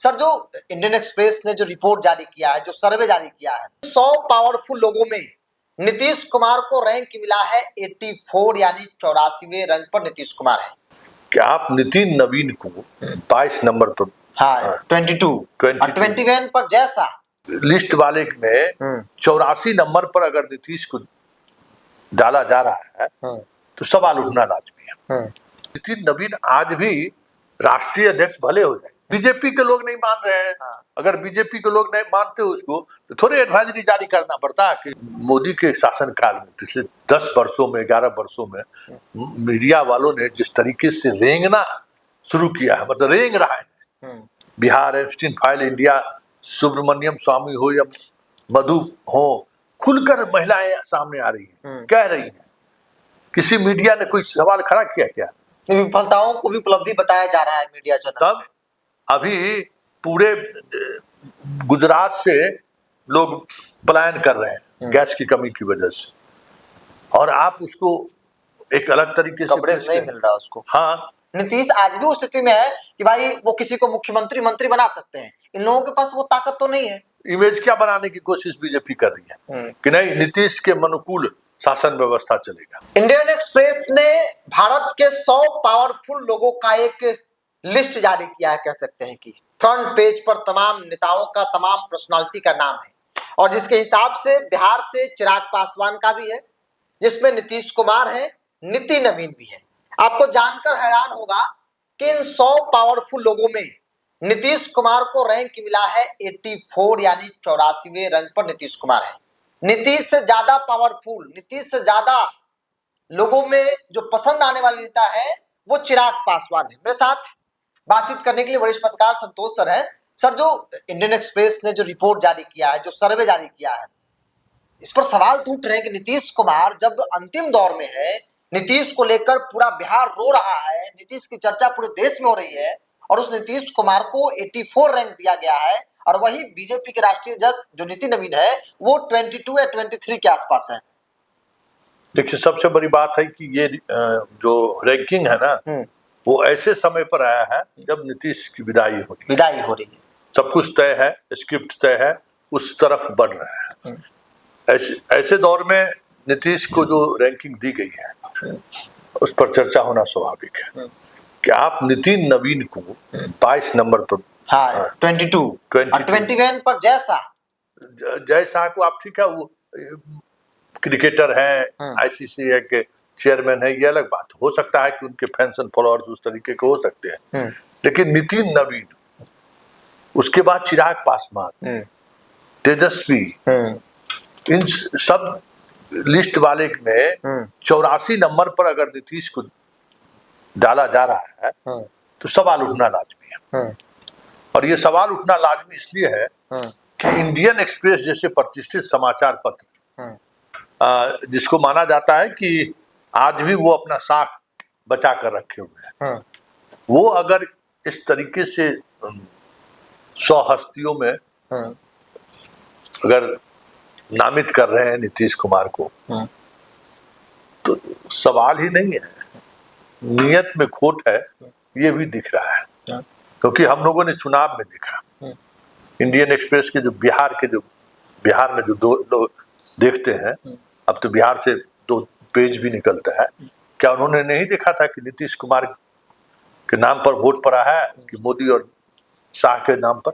Sir, जो Indian express ने जो रिपोर्ट जारी किया है, जो सर्वे जारी किया है, 100 पावरफुल लोगों में नीतीश कुमार को रैंक मिला है 84, यानी 84वें रैंक पर नीतीश कुमार है। क्या आप नितिन नवीन को 22 नंबर पर, हाँ 21 पर जैसा लिस्ट वाले में 84 नंबर पर अगर नीतीश को डाला जा रहा है तो सवाल उठना लाजमी है। नितिन नवीन आज भी राष्ट्रीय अध्यक्ष भले हो जाए, बीजेपी के लोग नहीं मान रहे हैं। अगर बीजेपी के लोग नहीं मानते उसको तो थोड़े एडवाइजरी जारी करना पड़ता है कि मोदी के शासनकाल में पिछले 10 वर्षों में 11 वर्षों में मीडिया वालों ने जिस तरीके से रेंगना शुरू किया है, मतलब रेंग रहा है। Bihar Epstein file India, Subramanian Swamy हो या मधु हो, खुलकर महिलाएं सामने आ रही हैं, कह रही हैं। किसी मीडिया ने कोई सवाल खड़ा किया क्या? विफलताओं को भी उपलब्धि बताया जा रहा है मीडिया चैनल। तब अभी पूरे गुजरात से लोग पलायन कर रहे हैं गैस की कमी की वजह से, और आप उसको एक अलग तरीके से कवरेज नहीं मिल रहा उसको। हाँ, नीतीश आज भी उस स्थिति में है कि भाई वो किसी को मुख्यमंत्री मंत्री बना सकते हैं, इन लोगों के पास वो ताकत तो नहीं है। इमेज क्या बनाने की कोशिश बीजेपी कर रही है कि नहीं नीतीश के अनुकूल शासन व्यवस्था चलेगा। इंडियन एक्सप्रेस ने भारत के 100 पावरफुल लोगों का एक लिस्ट जारी किया है, कह सकते हैं कि फ्रंट पेज पर तमाम नेताओं का, तमाम पर्सनालिटी का नाम है, और जिसके हिसाब से बिहार से चिराग पासवान का भी है, जिसमें नीतीश कुमार है, नितिन नवीन भी है। आपको जानकर हैरान होगा कि इन 100 पावरफुल लोगों में नीतीश कुमार को रैंक मिला है 84, यानी 84वें रैंक पर नीतीश कुमार है। नीतीश से ज्यादा पावरफुल, नीतीश से ज्यादा लोगों में जो पसंद आने वाले नेता है वो चिराग पासवान है। मेरे साथ बातचीत करने के लिए वरिष्ठ पत्रकार संतोष सर है। सर, जो इंडियन एक्सप्रेस ने जो रिपोर्ट जारी किया है, जो सर्वे जारी किया है, इस पर सवाल तो उठ रहे हैं कि नीतीश कुमार जब अंतिम दौर में है, नीतीश को लेकर पूरा बिहार रो रहा है, नीतीश की चर्चा पूरे देश में हो रही है, और उस नीतीश कुमार को 84 रैंक दिया गया है, और वही बीजेपी के राष्ट्रीय अध्यक्ष जो नितिन नवीन है वो 22 या 23 के आसपास है। देखिए, सबसे बड़ी बात है कि ये जो रैंकिंग है ना, वो ऐसे समय पर आया है जब नीतीश की विदाई हो रही है। सब कुछ तय है, स्क्रिप्ट तय है, उस तरफ बढ़ रहा है। ऐसे दौर में नीतीश को जो रैंकिंग दी गई है उस पर चर्चा होना स्वाभाविक है कि आप नितिन नवीन को 22 नंबर पर, हाँ 21 पर जैसा को आप, ठीक है, वो क्रिकेटर है, आईसीसी के चेयरमैन है, ये अलग बात हो सकता है कि उनके फैंस एंड फॉलोअर्स उस तरीके के हो सकते हैं, लेकिन नितिन नवीन, उसके बाद चिराग पासवान, तेजस्वी, इन सब लिस्ट वाले में 84 नंबर पर अगर नीतीश को डाला जा रहा है तो सवाल उठना लाजमी है। और ये सवाल उठना लाजमी इसलिए है कि इंडियन एक्सप्रेस जैसे प्रतिष्ठित समाचार पत्र, जिसको माना जाता है कि आज भी वो अपना साख बचा कर रखे हुए हैं, वो अगर इस तरीके से 100 हस्तियों में अगर नामित कर रहे हैं नीतीश कुमार को, तो सवाल ही नहीं है, नियत में खोट है, ये भी दिख रहा है। क्योंकि हम लोगों ने चुनाव में देखा, इंडियन एक्सप्रेस के जो बिहार में जो 2 लोग देखते हैं, अब तो बिहार से 2 पेज भी निकलता है, क्या उन्होंने नहीं देखा था कि नीतीश कुमार के नाम पर वोट पड़ा है कि मोदी और शाह के नाम पर?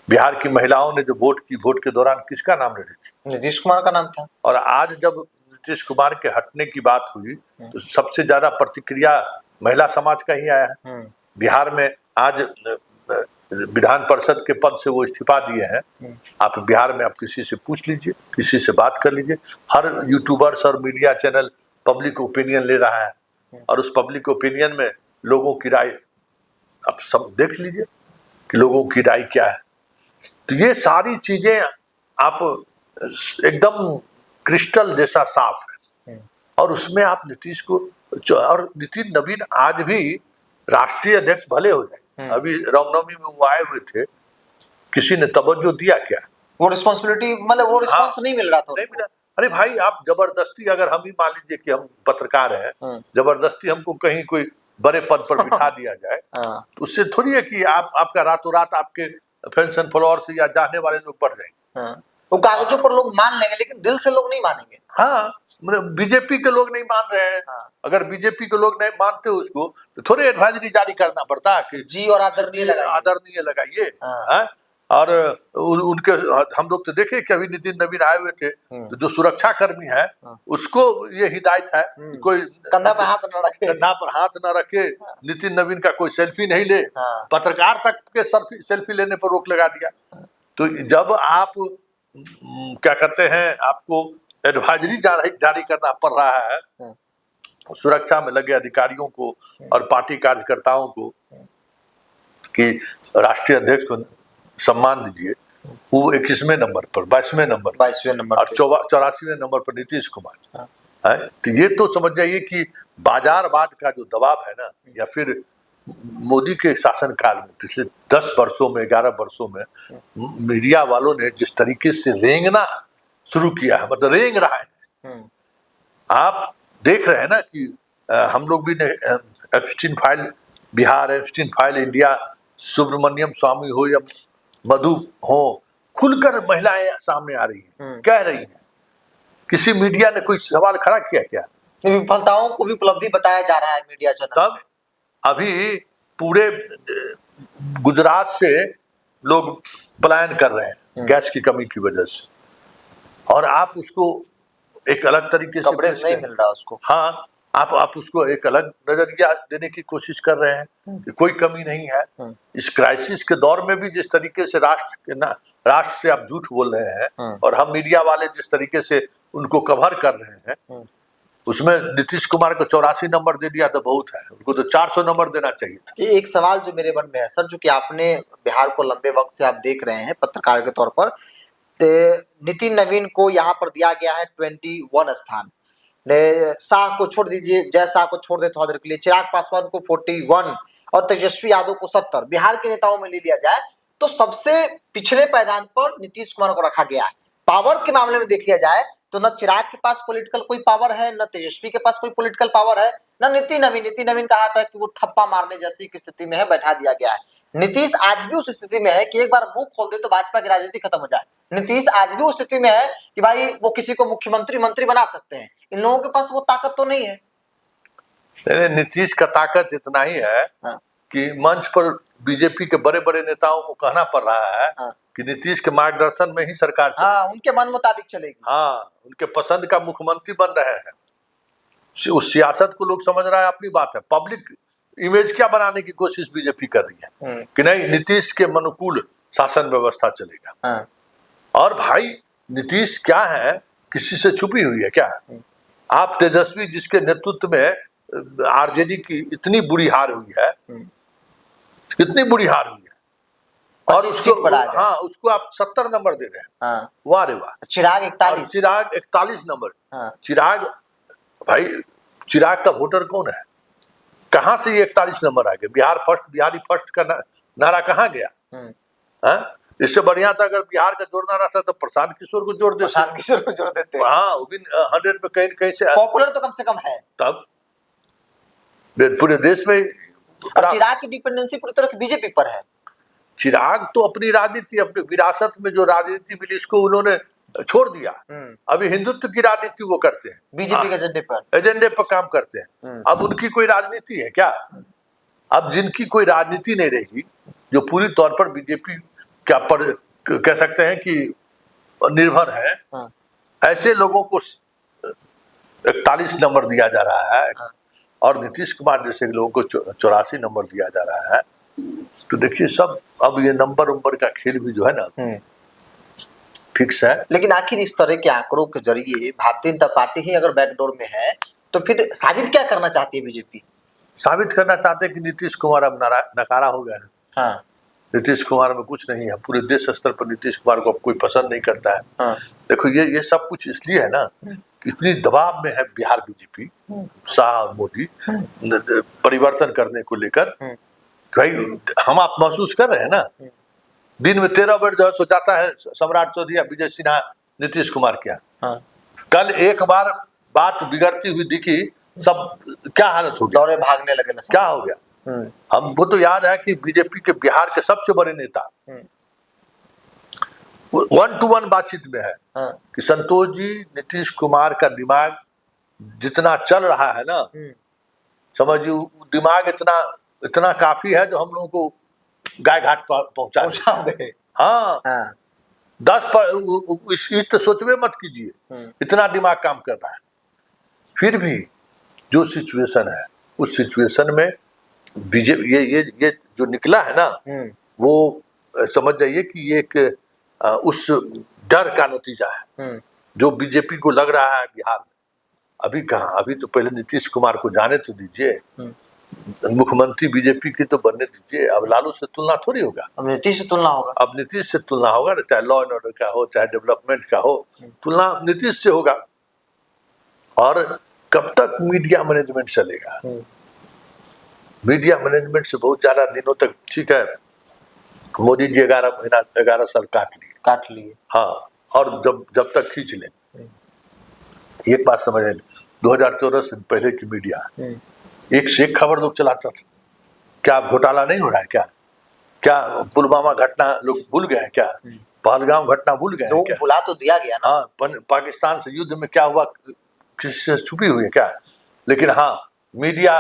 बिहार की महिलाओं ने जो वोट की, वोट के दौरान किसका नाम ले रही थी? नीतीश कुमार का नाम था। और आज जब नीतीश कुमार के हटने की बात हुई तो सबसे ज्यादा प्रतिक्रिया महिला समाज का ही आया है। बिहार में आज विधान परिषद के पद से वो इस्तीफा दिए हैं। आप बिहार में आप किसी से पूछ लीजिए, किसी से बात कर लीजिए, हर यूट्यूबर्स और मीडिया चैनल पब्लिक ओपिनियन ले रहा है, और उस पब्लिक ओपिनियन में लोगों की राय आप सब देख लीजिए कि लोगों की राय क्या है। तो ये सारी चीजें आप एकदम क्रिस्टल जैसा साफ है, और उसमें आप नीतीश को, और नितिन नवीन आज भी राष्ट्रीय अध्यक्ष भले हो जाए, अभी रामनवमी में वो आए हुए थे, किसी ने तवज्जो दिया क्या? वो रिस्पॉन्सिबिलिटी, मतलब वो रिस्पॉन्स नहीं मिल रहा था, नहीं मिला। अरे भाई, आप जबरदस्ती, अगर हम ही मान लीजिए कि हम पत्रकार हैं, जबरदस्ती हमको कहीं कोई बड़े पद पर बिठा दिया जाए तो उससे थोड़ी है कि आपका रातों रात आपके फैंस एंड फॉलोअर्स या जानने वाले लोग बढ़ जाएंगे। वो कागजों पर लोग मान लेंगे लेकिन दिल से लोग नहीं मानेंगे। हाँ, बीजेपी के लोग नहीं मान रहे हैं। अगर बीजेपी के लोग नहीं मानते उसको तो थोड़े एडवाइजरी जारी करना पड़ता है कि जी और आदरणीय लगाइए। और उनके हम लोग तो देखे कि अभी नितिन नवीन आए हुए थे तो जो सुरक्षा कर्मी है उसको ये हिदायत है कि कोई कंधा पर हाथ न रखे, नितिन नवीन का कोई सेल्फी नहीं ले, पत्रकार तक के सेल्फी लेने पर रोक लगा दिया। तो जब आप क्या कहते हैं, आपको एडवाइजरी जारी करना पड़ रहा है सुरक्षा में लगे अधिकारियों को और पार्टी कार्यकर्ताओं को कि राष्ट्रीय अध्यक्ष को सम्मान दीजिए, वो 21वें नंबर पर 22वें नंबर और 84वें नंबर पर नीतीश कुमार है। तो ये तो समझ जाइए कि बाजारवाद का जो दबाव है ना, या फिर मोदी के शासन काल में पिछले 10 वर्षों में 11 वर्षों में मीडिया वालों ने जिस तरीके से रेंगना शुरू किया है, मतलब रेंग रहा है। आप देख रहे हैं ना कि हम लोग भी Epstein file Bihar, Epstein file India, Subramanian Swamy हो या मधु हो, खुलकर महिलाएं सामने आ रही हैं, कह रही हैं। किसी मीडिया ने कोई सवाल खड़ा किया क्या? विफलताओं को भी उपलब्धि बताया जा रहा है मीडिया चैनल। तब अभी पूरे गुजरात से लोग पलायन कर रहे हैं गैस की कमी की वजह से, और आप उसको एक अलग तरीके से कवरेज नहीं मिल रहा उसको। हाँ, आप उसको एक अलग नजरिया देने की कोशिश कर रहे हैं कि कोई कमी नहीं है। इस क्राइसिस के दौर में भी जिस तरीके से राष्ट्र से आप झूठ बोल रहे हैं और हम मीडिया वाले जिस तरीके से उनको कवर कर रहे हैं, उसमें नीतीश कुमार को 84 नंबर दे दिया तो बहुत है, उनको तो 400 नंबर देना चाहिए था। एक सवाल जो मेरे मन में है सर, जो कि आपने बिहार को लंबे वक्त से आप देख रहे हैं पत्रकार के तौर पर, नितिन नवीन को यहाँ पर दिया गया है 21 स्थान, शाह को छोड़ दीजिए, जय शाह को छोड़ दे थोड़ी देर के लिए, चिराग पासवान को 41 और तेजस्वी यादव को 70। बिहार के नेताओं में ले लिया जाए तो सबसे पिछले पायदान पर नीतीश कुमार को रखा गया है। पावर के मामले में देख लिया जाए तो न चिराग के पास पॉलिटिकल कोई पावर है, न तेजस्वी के पास कोई पॉलिटिकल पावर है, न नितिन नवीन कहा था कि वो ठप्पा मारने जैसी स्थिति में है, बैठा दिया गया है। नीतीश आज भी उस स्थिति में है कि एक बार मुंह खोल दे तो भाजपा की राजनीति खत्म हो जाए। नीतीश आज भी उस स्थिति में है कि भाई वो किसी को मुख्यमंत्री मंत्री बना सकते हैं। इन लोगों के पास वो ताकत तो नहीं है। नीतीश का ताकत इतना ही है कि मंच पर बीजेपी के बड़े बड़े नेताओं को कहना पड़ रहा है कि नीतीश के मार्गदर्शन में ही सरकार चलेगी। उनके मन मुताबिक चलेगी। उनके पसंद का मुख्यमंत्री बन रहे हैं। उस सियासत को लोग समझ रहा है, अपनी बात है। पब्लिक इमेज क्या बनाने की कोशिश बीजेपी कर रही है कि नहीं, नीतीश के अनुकूल शासन व्यवस्था चलेगा। और भाई नीतीश क्या है, किसी से छुपी हुई है क्या? आप तेजस्वी जिसके नेतृत्व में आरजेडी की इतनी बुरी हार हुई है, कितनी बुरी हार हुई है, और उसको आप 70 नंबर दे रहे हैं। वाह रे वाह। चिराग 41 नंबर। चिराग भाई, चिराग का वोटर कौन है? कहां से ये 41 नंबर आ गए? बिहार फर्स्ट, बिहारी फर्स्ट का नारा कहां गया? इससे बढ़िया था अगर बिहार का जोड़ना रहता तो प्रशांत किशोर को जोड़ देते। हाँ, वो भी 100 पे कहीं से पॉपुलर तो कम से कम है। तब पूरे देश में चिराग की डिपेंडेंसी पूरी तरह बीजेपी पर है। चिराग तो अपनी राजनीति, अपनी विरासत में जो राजनीति मिली उसको उन्होंने छोड़ दिया। अभी हिंदुत्व की राजनीति वो करते हैं, बीजेपी के एजेंडे पर काम करते हैं। अब उनकी कोई राजनीति है क्या? अब जिनकी कोई राजनीति नहीं रहेगी, जो पूरी तौर पर बीजेपी क्या पर कह सकते हैं कि निर्भर है, ऐसे लोगों को 41 नंबर दिया जा रहा है और नीतीश कुमार जैसे लोगों को 84 नंबर दिया जा रहा है। तो देखिए सब अब ये नंबर का खेल भी जो है ना फिक्स है। लेकिन आखिर इस तरह के आंकड़ों के जरिए भारतीय जनता पार्टी ही अगर बैकडोर में है तो फिर साबित क्या करना चाहती है बीजेपी? साबित करना चाहते हैं कि नीतीश कुमार अब नकारा हो गया है। नीतीश कुमार में कुछ नहीं है। पूरे देश स्तर पर नीतीश कुमार को अब कोई पसंद नहीं करता है। देखो ये सब कुछ इसलिए है ना, इतनी दबाव में है बिहार बीजेपी, शाह और मोदी परिवर्तन करने को लेकर। भाई हम आप महसूस कर रहे हैं ना, दिन में 13 बार जो सो जाता है सम्राट चौधरी या विजय सिन्हा नीतीश कुमार क्या। कल एक बार बात बिगड़ती हुई दिखी सब क्या हालत हो गया, दौरे भागने लगे ना सब। क्या हो गया। हमको तो याद है कि बीजेपी के बिहार के सबसे बड़े नेता 1-to-1 बातचीत में है हाँ। कि संतोष जी, नीतीश कुमार का दिमाग जितना चल रहा है ना, समझिए दिमाग इतना काफी है जो हम लोगों को गाय घाट पहुंचा दे। हाँ, हाँ। 10 पर इस तो सोचवे मत कीजिए, इतना दिमाग काम कर रहा है। फिर भी जो सिचुएशन है, उस सिचुएशन में बीजेपी ये जो निकला है ना, वो समझ जाइए कि ये एक उस डर का नतीजा है जो बीजेपी को लग रहा है बिहार में। अभी कहाँ, अभी तो पहले नीतीश कुमार को जाने तो दीजिए, मुख्यमंत्री बीजेपी की तो बनने दीजिए। अब लालू से तुलना थोड़ी होगा, अब नीतीश से तुलना होगा। अब नीतीश से तुलना होगा, चाहे लॉ एंड ऑर्डर का हो, चाहे डेवलपमेंट का हो, तुलना नीतीश से होगा। और कब तक मीडिया मैनेजमेंट चलेगा? मीडिया मैनेजमेंट से बहुत ज्यादा दिनों तक, ठीक है, मोदी जी 11 साल काट लिए, हाँ, और जब तक खींच ले। एक बात समझ लें, 2014 से पहले की मीडिया एक से एक खबर लोग चलाता था। क्या घोटाला नहीं हो रहा है? क्या पुलवामा घटना लोग भूल गए हैं? क्या पहलगाम घटना भूल गए हैं? क्या भुला तो दिया गया ना। हाँ, पाकिस्तान से युद्ध में क्या हुआ किसी से छुपी हुई है क्या? लेकिन हाँ, मीडिया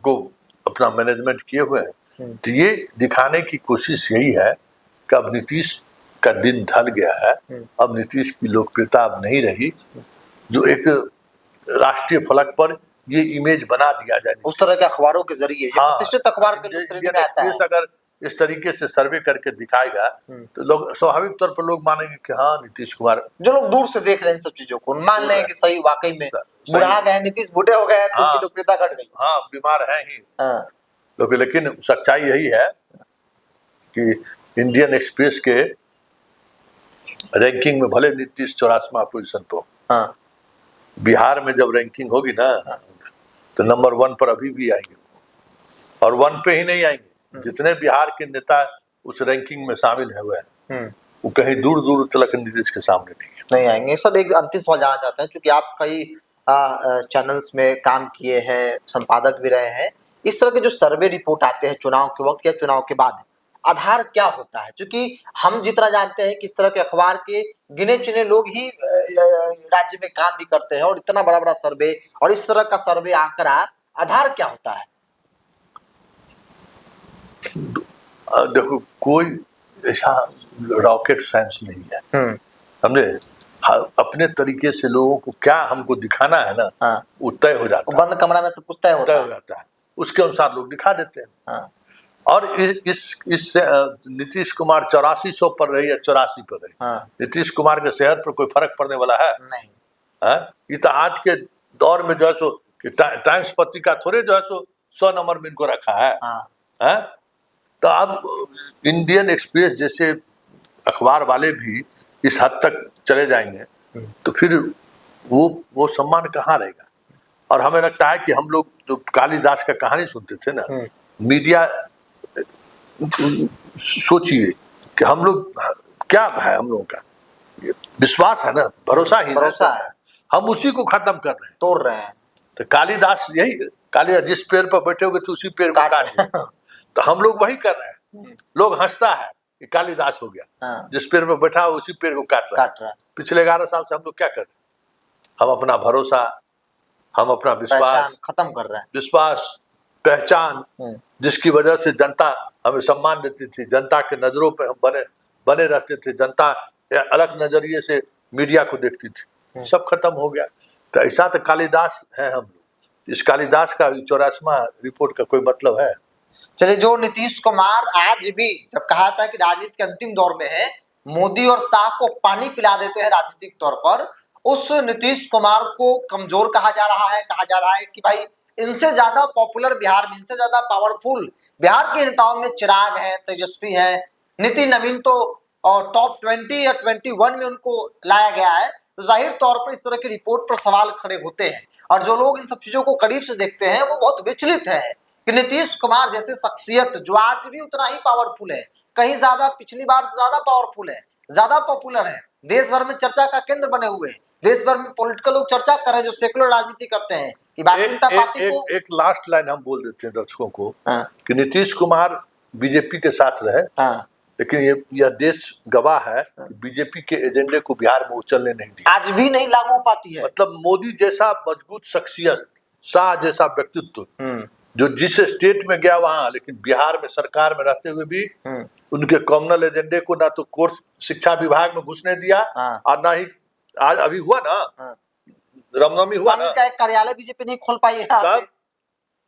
को अपना मैनेजमेंट किए हुए हैं। तो ये दिखाने की कोशिश यही है कि अब नीतीश का दिन ढल गया है, अब नीतीश की लोकप्रियता अब नहीं रही, जो एक राष्ट्रीय फलक पर ये इमेज बना दिया जाए उस तरह के अखबारों के जरिए। हाँ, प्रतिष्ठित अखबार के श्रेणी में आता है। अगर इस तरीके से सर्वे करके दिखाएगा तो लोग स्वाभाविक तौर पर लोग मानेंगे कि हाँ, नीतीश कुमार। जो लोग दूर से देख रहे हैं इन सब चीजों को, मान लें कि सही वाकई में बुढ़ा गए नीतीश, बूढ़े हो गए तो उनकी लोकप्रियता घट गई। हाँ, बीमार है ही लोग। लेकिन सच्चाई यही है कि इंडियन एक्सप्रेस के रैंकिंग में भले नीतीश 84वां पोजीशन पर, बिहार में जब रैंकिंग होगी ना तो नंबर 1 पर अभी भी आएंगे, और 1 पे ही नहीं आएंगे। जितने बिहार के नेता उस रैंकिंग में शामिल है हुए हैं, वो कहीं दूर दूर तक नीतीश के सामने नहीं आएंगे। सर, एक अंतिम सवाल जानना चाहते हैं, क्योंकि आप कई चैनल्स में काम किए हैं, संपादक भी रहे हैं। इस तरह के जो सर्वे रिपोर्ट आते हैं चुनाव के वक्त या चुनाव के बाद, आधार क्या होता है? क्योंकि हम जितना जानते हैं कि इस तरह के अखबार के गिने चुने लोग ही राज्य में काम भी करते हैं, और इतना बड़ा बड़ा सर्वे और इस तरह का सर्वे आंकड़ा, आधार क्या होता है? देखो, कोई ऐसा रॉकेट साइंस नहीं है, समझे। अपने तरीके से लोगों को क्या हमको दिखाना है ना, वो तय हो जाता है। बंद कमरा में सब कुछ तय हो जाता है, उसके अनुसार लोग दिखा देते हैं। और इस नीतीश कुमार 8400 पर रही या 84 पर रही, नीतीश कुमार के सेहत पर कोई फर्क पड़ने वाला है? नहीं। ये तो आज के दौर में जो है सो कि टाइम्स पत्रिका थोड़े जो है सो 100 नंबर में इनको रखा है। तो अब इंडियन एक्सप्रेस जैसे अखबार वाले भी इस हद तक चले जाएंगे तो फिर वो सम्मान कहाँ रहेगा? और हमें लगता है कि हम लोग जो कालिदास का कहानी सुनते थे ना, मीडिया, सोचिए कि हम लोग क्या है, हम लोगों का विश्वास है ना, भरोसा है, हम उसी को खत्म कर रहे हैं, तोड़ रहे हैं। तो कालिदास यही, कालिदास जिस पेड़ पर बैठे हुए थे उसी पेड़ को काट तो हम लोग वही कर रहे हैं। लोग हंसता है कि कालिदास हो गया, जिस पेड़ पर बैठा हो उसी पेड़ को काट रहा है। पिछले 11 साल से हम लोग क्या कर रहे हैं? हम अपना भरोसा, हम अपना विश्वास खत्म कर रहे हैं। विश्वास, पहचान, जिसकी वजह से जनता हमें सम्मान देती थी, जनता के नजरों पे हम बने रहते थे, जनता अलग नजरिए से मीडिया को देखती थी, सब खत्म हो गया। तो ऐसा तो कालिदास है हम लोग। इस कालिदास का 84वां रिपोर्ट का कोई मतलब है? चलिए, जो नीतीश कुमार आज भी जब कहा था कि राजनीति के अंतिम दौर में है, मोदी और शाह को पानी पिला देते हैं राजनीतिक तौर पर, उस नीतीश कुमार को कमजोर कहा जा रहा है कि भाई इनसे ज्यादा पॉपुलर बिहार में, इनसे ज्यादा पावरफुल बिहार के नेताओं में चिराग है, तेजस्वी है, नितिन नवीन तो टॉप 20 या 21 में उनको लाया गया है। तो जाहिर तौर पर इस तरह की रिपोर्ट पर सवाल खड़े होते हैं, और जो लोग इन सब चीजों को करीब से देखते हैं वो बहुत विचलित है कि नीतीश कुमार जैसे शख्सियत जो आज भी उतना ही पावरफुल है, कहीं ज्यादा, पिछली बार से ज्यादा पावरफुल है, ज्यादा पॉपुलर है, देश भर में चर्चा का केंद्र बने हुए हैं, देश भर में पॉलिटिकल लोग चर्चा कर रहे हैं, जो सेकुलर राजनीति करते हैं, कि भारतीय जनता पार्टी को एक लास्ट लाइन हम बोल देते हैं दर्शकों को हाँ। कि नीतीश कुमार बीजेपी के साथ रहे, हाँ। लेकिन यह देश गवाह है कि बीजेपी के एजेंडे को बिहार में उछलने नहीं दिया। आज भी नहीं लागू हो पाती है। मतलब मोदी जैसा मजबूत शख्सियत, शाह जैसा व्यक्तित्व, जो जिस स्टेट में गया वहां, लेकिन बिहार में सरकार में रहते हुए भी उनके कॉमनल एजेंडे को ना तो कोर्स शिक्षा विभाग में घुसने दिया और ना ही आज अभी हुआ ना रामनवमी हुआ ना, का एक कार्यालय बीजेपी नहीं खोल पाई है।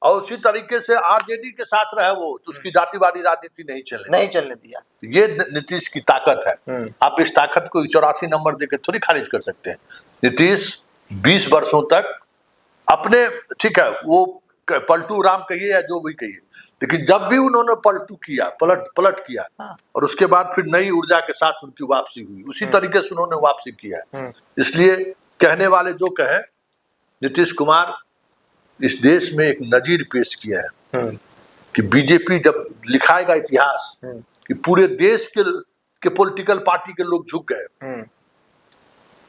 और उसी तरीके से आरजेडी के साथ रहे वो, तो उसकी जातिवादी राजनीति नहीं चलने दिया। ये नीतीश की ताकत है। आप इस ताकत को 84 नंबर देकर थोड़ी खारिज कर सकते हैं। नीतीश 20 वर्षों तक अपने, ठीक है वो पलटू राम कहिए या जो भी कहिए, लेकिन जब भी उन्होंने पलटू किया, पलट किया, और उसके बाद फिर नई ऊर्जा के साथ उनकी वापसी हुई, उसी तरीके से उन्होंने वापसी किया है। इसलिए कहने वाले जो कहे, नीतीश कुमार इस देश में एक नजीर पेश किया है कि बीजेपी जब लिखाएगा इतिहास कि पूरे देश के पॉलिटिकल पार्टी के लोग झुक गए,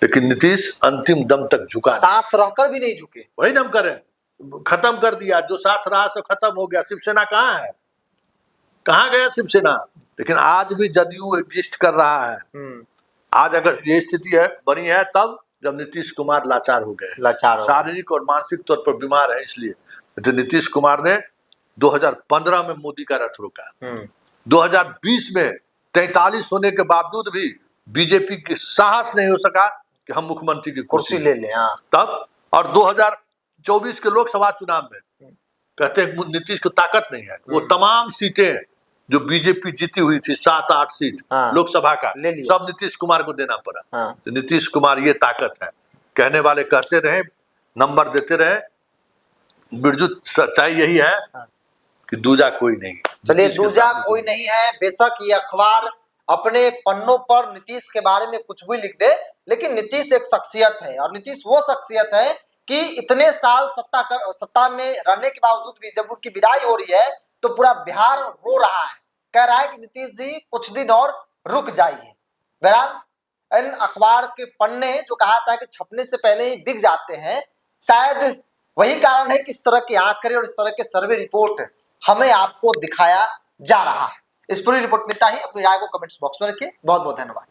लेकिन नीतीश अंतिम दम तक झुका, साथ रहकर भी नहीं झुके। वही ना हम करें, खत्म कर दिया जो साथ रहा सो खत्म हो गया। शिवसेना कहाँ है, कहाँ गया शिवसेना? लेकिन आज भी जदयू एग्जिस्ट कर रहा है। आज अगर ये स्थिति है बनी है तब जब नीतीश कुमार लाचार हो गए, शारीरिक और मानसिक तौर पर बीमार है। इसलिए तो नीतीश कुमार ने 2015 में मोदी का रथ रोका, 2020 में 43 होने के बावजूद भी बीजेपी की साहस नहीं हो सका कि हम मुख्यमंत्री की कुर्सी ले लें। तब और 2024 के लोकसभा चुनाव में कहते हैं नीतीश को ताकत नहीं है, वो तमाम सीटें जो बीजेपी जीती हुई थी 7-8 सीट लोकसभा का सब नीतीश कुमार को देना पड़ा। तो नीतीश कुमार ये ताकत है। कहने वाले कहते रहे, नंबर देते रहे, बिरजू सच्चाई यही है कि दूजा कोई नहीं। चलिए, दूजा कोई नहीं है। बेशक ये अखबार अपने पन्नों पर नीतीश के बारे में कुछ भी लिख दे, लेकिन नीतीश एक शख्सियत है, और नीतीश वो शख्सियत है कि इतने साल सत्ता में रहने के बावजूद भी जब उनकी विदाई हो रही है तो पूरा बिहार रो रहा है, कह रहा है कि नीतीश जी कुछ दिन और रुक जाइए। बहरहाल इन अखबार के पन्ने जो कहा था कि छपने से पहले ही बिक जाते हैं, शायद वही कारण है कि इस तरह के आंकड़े और इस तरह के सर्वे रिपोर्ट हमें आपको दिखाया जा रहा है। इस पूरी रिपोर्ट में इतना ही। अपनी राय को कमेंट्स बॉक्स में रखिए। बहुत बहुत धन्यवाद।